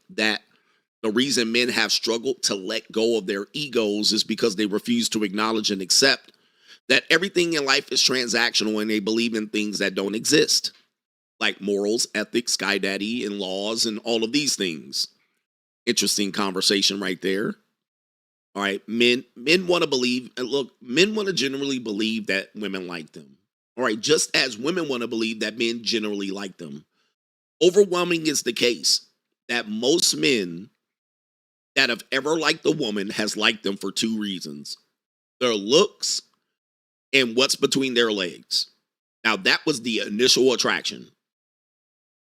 that the reason men have struggled to let go of their egos is because they refuse to acknowledge and accept that everything in life is transactional and they believe in things that don't exist, like morals, ethics, sky daddy, and laws, and all of these things. Interesting conversation right there. All right, men want to believe, and look, men want to generally believe that women like them. All right, just as women want to believe that men generally like them. Overwhelming is the case that most men that have ever liked a woman has liked them for two reasons: their looks and what's between their legs. Now, that was the initial attraction.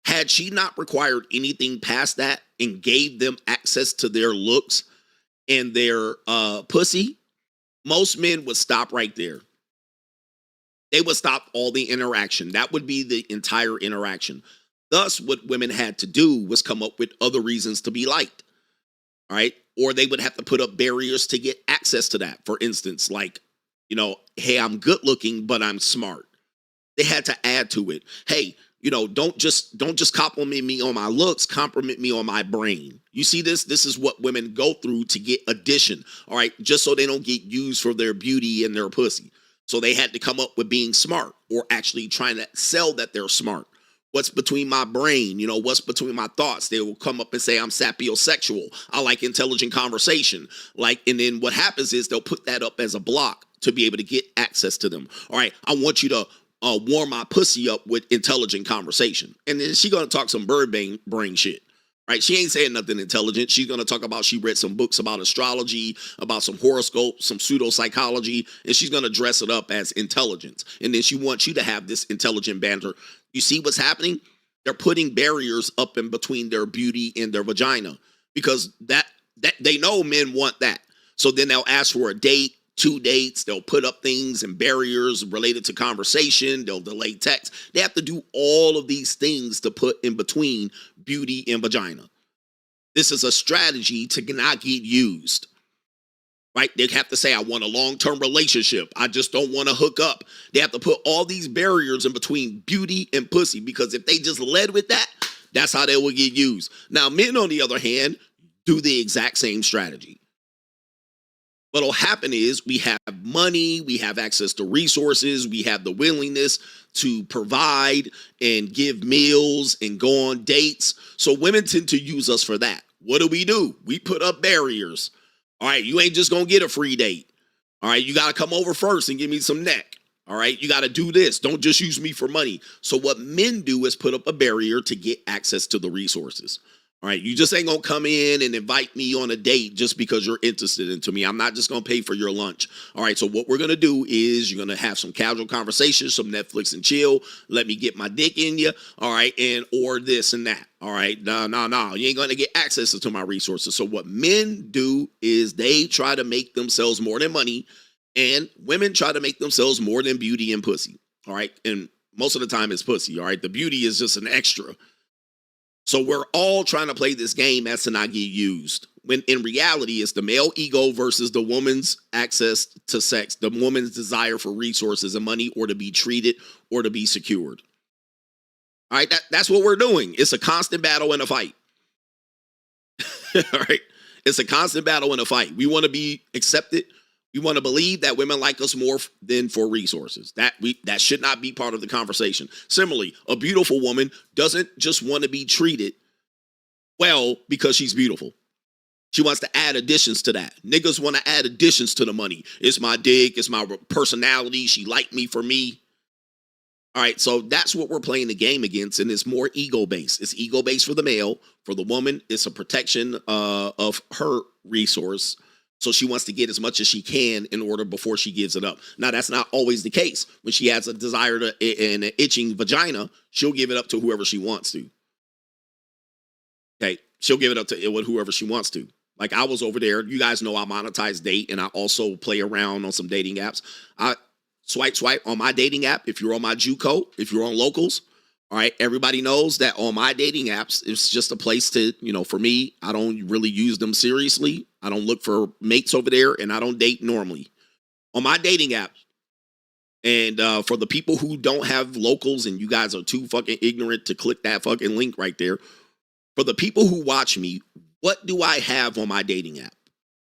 Had she not required anything past that and gave them access to their looks and their pussy, most men would stop right there. They would stop all the interaction. That would be the entire interaction. Thus, what women had to do was come up with other reasons to be liked. All right. Or they would have to put up barriers to get access to that. For instance, like, hey, I'm good looking, but I'm smart. They had to add to it. Hey, don't just compliment me on my looks, compliment me on my brain. You see this? This is what women go through to get addition. All right. Just so they don't get used for their beauty and their pussy. So they had to come up with being smart, or actually trying to sell that they're smart. What's between my brain? What's between my thoughts? They will come up and say, I'm sapiosexual. I like intelligent conversation. And then what happens is they'll put that up as a block to be able to get access to them. All right, I want you to warm my pussy up with intelligent conversation. And then she's going to talk some bird brain shit. Right? She ain't saying nothing intelligent. She's going to talk about she read some books about astrology, about some horoscopes, some pseudopsychology, and she's going to dress it up as intelligence. And then she wants you to have this intelligent banter. You see what's happening? They're putting barriers up in between their beauty and their vagina, because that they know men want that. So then they'll ask for a date, 2 dates. They'll put up things and barriers related to conversation. They'll delay text. They have to do all of these things to put in between beauty and vagina. This is a strategy to not get used. Right? They have to say, I want a long-term relationship. I just don't want to hook up. They have to put all these barriers in between beauty and pussy, because if they just led with that, that's how they will get used. Now, men, on the other hand, do the exact same strategy. What'll happen is we have money, we have access to resources, we have the willingness to provide and give meals and go on dates. So women tend to use us for that. What do? We put up barriers. All right, you ain't just gonna get a free date. All right, you gotta come over first and give me some neck. All right, you gotta do this. Don't just use me for money. So what men do is put up a barrier to get access to the resources. All right, you just ain't gonna come in and invite me on a date just because you're interested into me. I'm not just gonna pay for your lunch. All right, so what we're gonna do is you're gonna have some casual conversations, some Netflix and chill. Let me get my dick in you. All right, or this and that. All right, no. You ain't gonna get access to my resources. So what men do is they try to make themselves more than money, and women try to make themselves more than beauty and pussy. All right, and most of the time it's pussy. All right, the beauty is just an extra. So we're all trying to play this game as to not get used, when in reality it's the male ego versus the woman's access to sex, the woman's desire for resources and money, or to be treated, or to be secured. All right, that's what we're doing. It's a constant battle and a fight. All right, it's a constant battle and a fight. We want to be accepted. We want to believe that women like us more than for resources. That should not be part of the conversation. Similarly, a beautiful woman doesn't just want to be treated well because she's beautiful. She wants to add additions to that. Niggas want to add additions to the money. It's my dick. It's my personality. She liked me for me. All right, so that's what we're playing the game against, and it's more ego-based. It's ego-based for the male. For the woman, it's a protection of her resource. So she wants to get as much as she can in order before she gives it up. Now, that's not always the case. When she has a desire and an itching vagina, she'll give it up to whoever she wants to. Okay, she'll give it up to whoever she wants to. Like, I was over there. You guys know I monetize date, and I also play around on some dating apps. I swipe on my dating app. If you're on my JUCO, if you're on Locals, all right, everybody knows that on my dating apps, it's just a place to, for me, I don't really use them seriously. I don't look for mates over there, and I don't date normally. On my dating app, and for the people who don't have Locals and you guys are too fucking ignorant to click that fucking link right there, for the people who watch me, What do I have on my dating app?